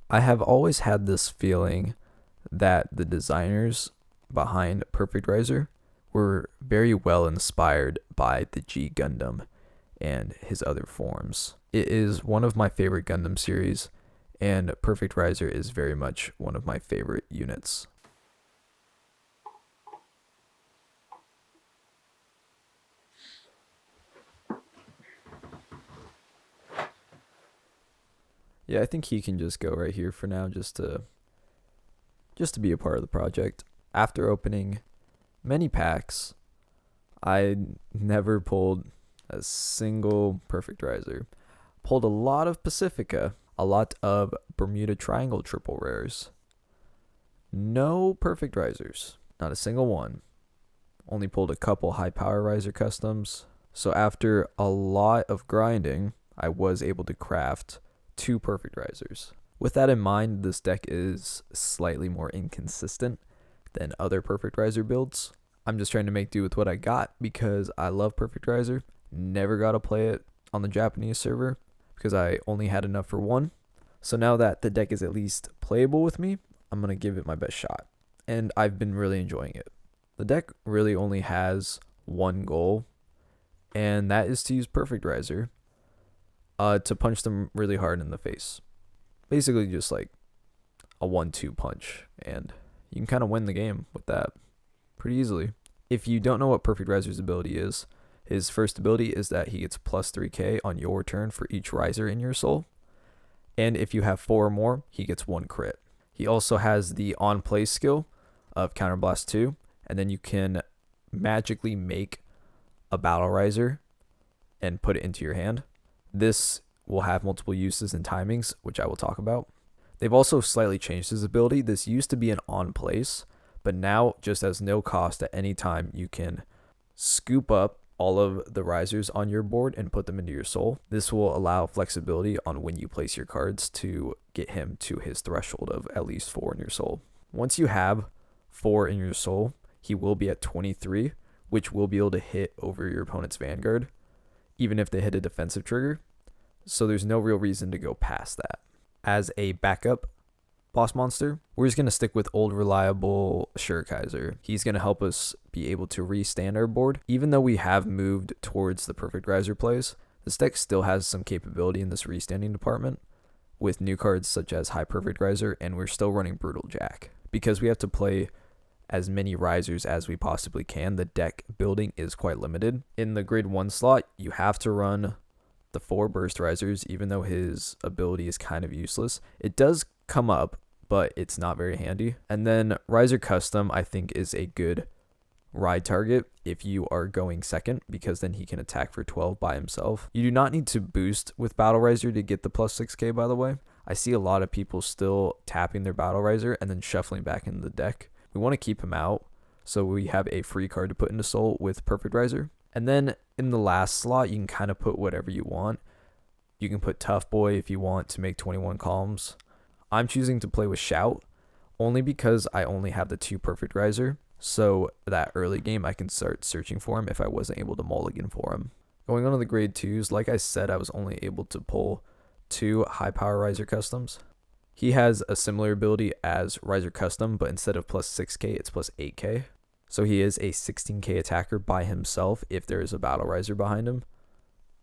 I have always had this feeling that the designers behind Perfect Raizer were very well inspired by the G Gundam and his other forms. It is one of my favorite Gundam series, and Perfect Raizer is very much one of my favorite units. Yeah, I think he can just go right here for now, just to be a part of the project. After opening many packs, I never pulled a single Perfect Raizer. Pulled a lot of Pacifica, a lot of Bermuda Triangle triple rares. No Perfect Raizers, not a single one. Only pulled a couple high power riser customs. So after a lot of grinding, I was able to craft two Perfect Raizers. With that in mind, this deck is slightly more inconsistent than other Perfect Raizer builds. I'm just trying to make do with what I got because I love Perfect Raizer. Never got to play it on the Japanese server because I only had enough for one. So now that the deck is at least playable with me, I'm going to give it my best shot. And I've been really enjoying it. The deck really only has one goal, and that is to use Perfect Raizer to punch them really hard in the face. Basically just like a 1-2 punch, and you can kind of win the game with that pretty easily. If you don't know what Perfect Raizer's ability is, his first ability is that he gets plus 3k on your turn for each Raizer in your soul. And if you have 4 or more, he gets 1 crit. He also has the on-play skill of Counterblast 2, and then you can magically make a Battle Raizer and put it into your hand. This will have multiple uses and timings, which I will talk about. They've also slightly changed his ability. This used to be an on place, but now just as no cost at any time, you can scoop up all of the Raizers on your board and put them into your soul. This will allow flexibility on when you place your cards to get him to his threshold of at least 4 in your soul. Once you have 4 in your soul, he will be at 23, which will be able to hit over your opponent's Vanguard, even if they hit a defensive trigger. So there's no real reason to go past that. As a backup boss monster, we're just going to stick with old reliable Shurikaiser. He's going to help us be able to restand our board. Even though we have moved towards the Perfect Raizer plays, this deck still has some capability in this restanding department with new cards such as High Perfect Raizer, and we're still running Brutal Jack. Because we have to play as many Raizers as we possibly can, the deck building is quite limited. In the grade 1 slot, you have to run the 4 Burst Raizers, even though his ability is kind of useless. It does come up, but it's not very handy. And then Raizer Custom, I think, is a good ride target if you are going second, because then he can attack for 12 by himself. You do not need to boost with Battle Raizer to get the plus 6k, by the way. I see a lot of people still tapping their Battle Raizer and then shuffling back into the deck. We want to keep him out, so we have a free card to put into Soul with Perfect Raizer. And then in the last slot, you can kind of put whatever you want. You can put Tough Boy if you want to make 21 columns. I'm choosing to play with Shout, only because I only have the 2 Perfect Raizer, so that early game I can start searching for him if I wasn't able to mulligan for him. Going on to the grade 2s, like I said, I was only able to pull 2 high power Raizer customs. He has a similar ability as Raizer Custom, but instead of plus 6k, it's plus 8k. So he is a 16k attacker by himself if there is a Battle Raizer behind him.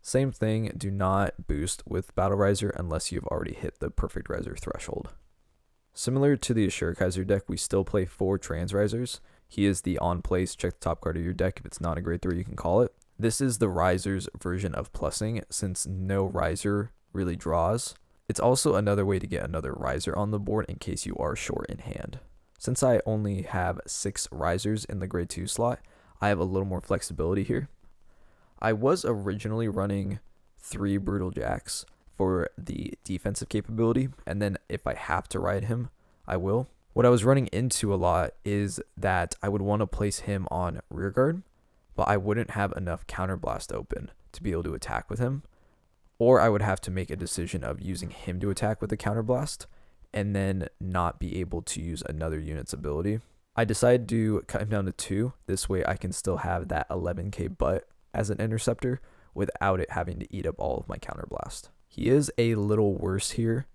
Same thing, do not boost with Battle Raizer unless you've already hit the Perfect Raizer threshold. Similar to the Ashura deck, we still play 4 Trans Raizers. He is the on place, check the top card of your deck. If it's not a grade 3, you can call it. This is the Raizer's version of plussing, since no Raizer really draws. It's also another way to get another Raizer on the board in case you are short in hand. Since I only have 6 Raizers in the grade 2 slot, I have a little more flexibility here. I was originally running 3 Brutal Jacks for the defensive capability, and then if I have to ride him, I will. What I was running into a lot is that I would want to place him on rear guard, but I wouldn't have enough counterblast open to be able to attack with him, or I would have to make a decision of using him to attack with the counterblast and then not be able to use another unit's ability. I decided to cut him down to 2. This way I can still have that 11k butt as an interceptor without it having to eat up all of my counterblast. He is a little worse here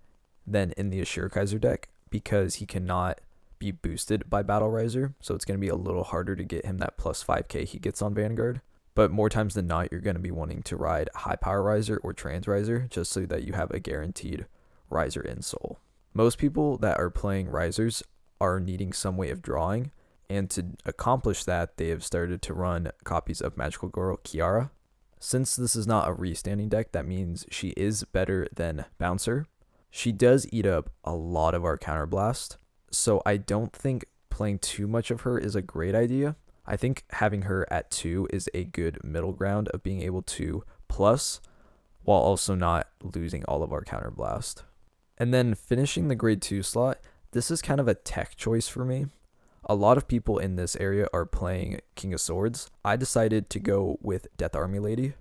than in the Assure Kaiser deck because he cannot be boosted by Battle Raizer, so it's going to be a little harder to get him that plus 5k he gets on Vanguard. But more times than not, you're going to be wanting to ride High Power Raizer or Trans Raizer just so that you have a guaranteed Raizer in soul. Most people that are playing Raizers are needing some way of drawing, and to accomplish that, they have started to run copies of Magical Girl Kiara. Since this is not a restanding deck, that means she is better than Bouncer. She does eat up a lot of our counterblast, so I don't think playing too much of her is a great idea. I think having her at 2 is a good middle ground of being able to plus while also not losing all of our counterblast. And then finishing the grade 2 slot, this is kind of a tech choice for me. A lot of people in this area are playing King of Swords. I decided to go with Death Army Lady.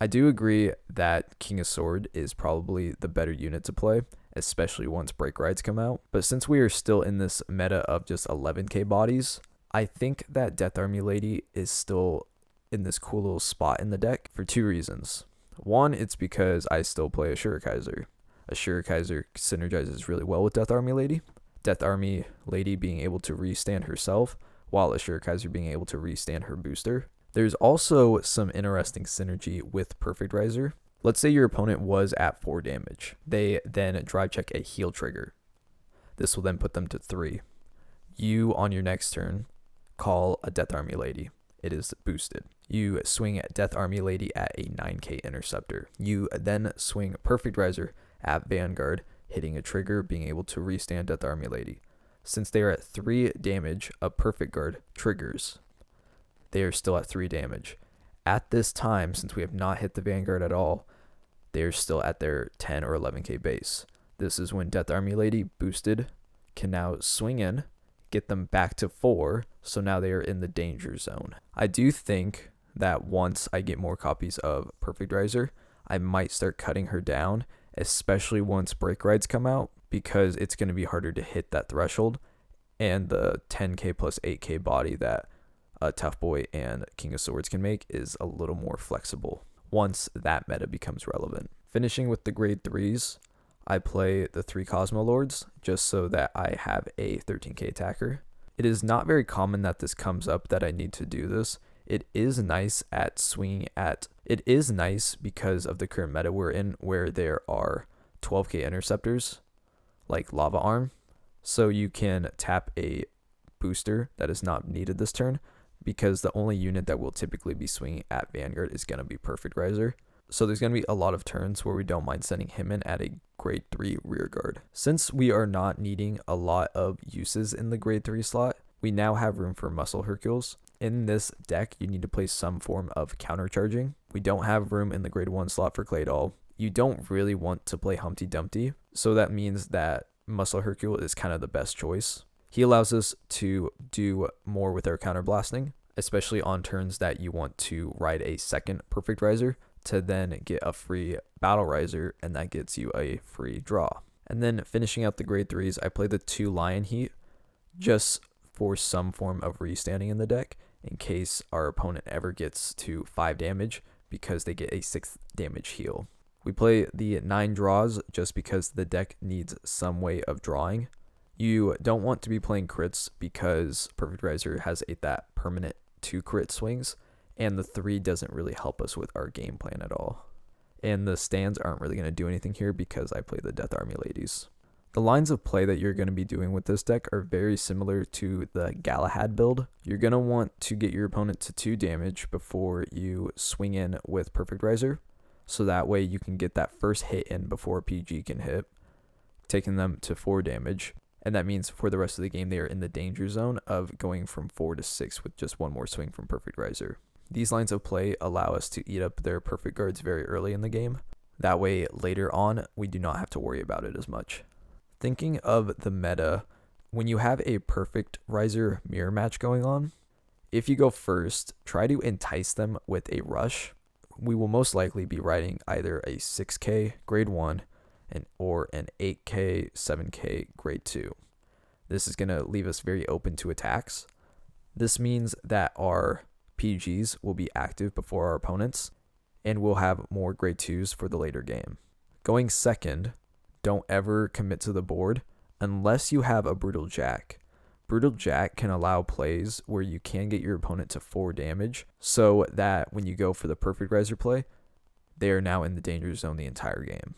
I do agree that King of Sword is probably the better unit to play, especially once break rides come out. But since we are still in this meta of just 11k bodies, I think that Death Army Lady is still in this cool little spot in the deck for 2 reasons. One, it's because I still play Assure Kaiser. Assure Kaiser synergizes really well with Death Army Lady. Death Army Lady being able to restand herself, while Assure Kaiser being able to restand her booster. There's also some interesting synergy with Perfect Raizer. Let's say your opponent was at 4 damage. They then drive check a heal trigger. This will then put them to 3. You, on your next turn, call a Death Army Lady. It is boosted. You swing at Death Army Lady at a 9k interceptor. You then swing Perfect Raizer at Vanguard, hitting a trigger, being able to restand Death Army Lady. Since they are at 3 damage, a Perfect Guard triggers. They are still at 3 damage. At this time, since we have not hit the Vanguard at all, they are still at their 10 or 11k base. This is when Death Army Lady, boosted, can now swing in, get them back to 4, so now they are in the danger zone. I do think that once I get more copies of Perfect Raizer, I might start cutting her down, especially once break rides come out, because it's going to be harder to hit that threshold, and the 10k plus 8k body that Tough Boy and King of Swords can make is a little more flexible once that meta becomes relevant. Finishing with the grade 3s, I play the 3 Cosmo Lords just so that I have a 13k attacker. It is not very common that this comes up that I need to do this. It is nice at swinging at, it is nice because of the current meta we're in where there are 12k interceptors like Lava Arm. So you can tap a booster that is not needed this turn because the only unit that will typically be swinging at Vanguard is going to be Perfect Raizer. So there's going to be a lot of turns where we don't mind sending him in at a grade 3 rear guard. Since we are not needing a lot of uses in the grade 3 slot, we now have room for Muscle Hercules. In this deck, you need to play some form of countercharging. We don't have room in the grade 1 slot for Clay Doll. You don't really want to play Humpty Dumpty, so that means that Muscle Hercule is kind of the best choice. He allows us to do more with our counterblasting, especially on turns that you want to ride a second Perfect Raizer to then get a free Battle Raizer, and that gets you a free draw. And then finishing out the grade 3s, I play the 2 Lion Heat just for some form of restanding in the deck in case our opponent ever gets to 5 damage because they get a 6 damage heal. We play the 9 draws just because the deck needs some way of drawing. You don't want to be playing crits because Perfect Raizer has that permanent 2 crit swings, and the 3 doesn't really help us with our game plan at all. And the stands aren't really going to do anything here because I play the Death Army Ladies. The lines of play that you're going to be doing with this deck are very similar to the Galahad build. You're going to want to get your opponent to 2 damage before you swing in with Perfect Raizer, so that way you can get that first hit in before PG can hit, taking them to 4 damage. And that means for the rest of the game, they are in the danger zone of going from 4 to 6 with just one more swing from Perfect Raizer. These lines of play allow us to eat up their Perfect Guards very early in the game. That way, later on, we do not have to worry about it as much. Thinking of the meta, when you have a Perfect Raizer mirror match going on, if you go first, try to entice them with a rush. We will most likely be riding either a 6k grade 1 or an 8k, 7k grade 2. This is going to leave us very open to attacks. This means that our PGs will be active before our opponents, and we'll have more grade 2s for the later game. Going second, don't ever commit to the board unless you have a Brutal Jack. Brutal Jack can allow plays where you can get your opponent to 4 damage, so that when you go for the perfect Raizer play, they are now in the danger zone the entire game.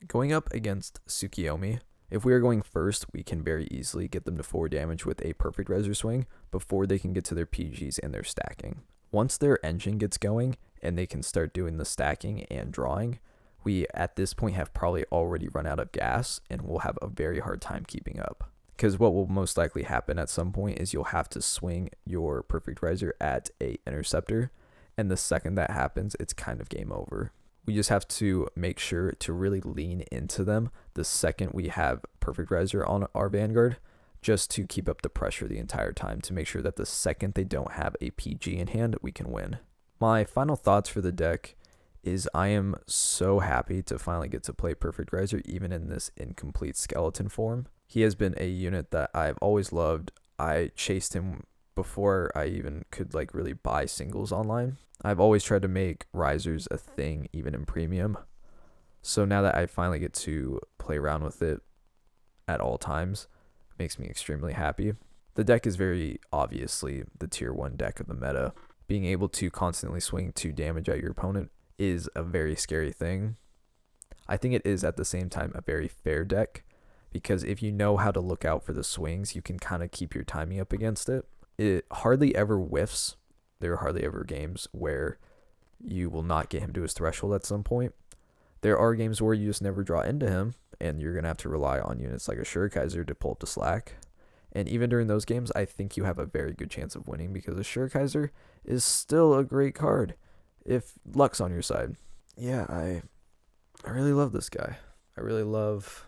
Going up against Tsukiyomi, if we are going first, we can very easily get them to 4 damage with a perfect Raizer swing before they can get to their PGs and their stacking. Once their engine gets going and they can start doing the stacking and drawing, we at this point have probably already run out of gas and we'll have a very hard time keeping up. Because what will most likely happen at some point is you'll have to swing your perfect Raizer at a interceptor, and the second that happens, it's kind of game over. We just have to make sure to really lean into them the second we have perfect Raizer on our Vanguard, just to keep up the pressure the entire time to make sure that the second they don't have a PG in hand, we can win. My final thoughts for the deck is I am so happy to finally get to play perfect Raizer even in this incomplete skeleton form. He has been a unit that I've always loved. I chased him before I even could like really buy singles online. I've always tried to make Raizers a thing even in premium. So now that I finally get to play around with it at all times, it makes me extremely happy. The deck is very obviously the tier 1 deck of the meta. Being able to constantly swing 2 damage at your opponent is a very scary thing. I think it is at the same time a very fair deck, because if you know how to look out for the swings, you can kind of keep your timing up against it. It hardly ever whiffs. There are hardly ever games where you will not get him to his threshold at some point. There are games where you just never draw into him, and you're going to have to rely on units like a Kaiser to pull up the slack. And even during those games, I think you have a very good chance of winning, because a Kaiser is still a great card if luck's on your side. Yeah, I really love this guy. I really love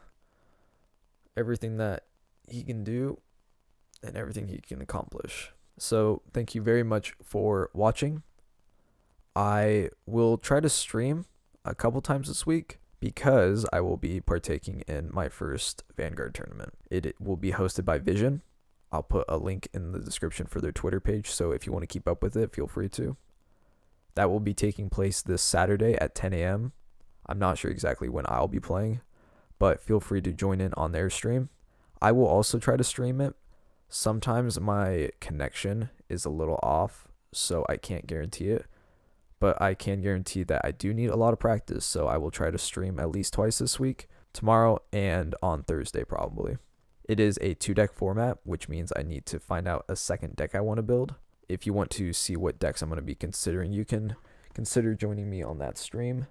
everything that he can do and everything he can accomplish. So thank you very much for watching. I will try to stream a couple times this week because I will be partaking in my first Vanguard tournament. It will be hosted by Vision. I'll put a link in the description for their Twitter page, so if you want to keep up with it, feel free to. That will be taking place this Saturday at 10 a.m. I'm not sure exactly when I'll be playing, but feel free to join in on their stream. I will also try to stream it. Sometimes my connection is a little off, so I can't guarantee it, but I can guarantee that I do need a lot of practice, so I will try to stream at least twice this week, tomorrow and on Thursday probably. It is a 2-deck format, which means I need to find out a second deck I want to build. If you want to see what decks I'm going to be considering, you can consider joining me on that stream.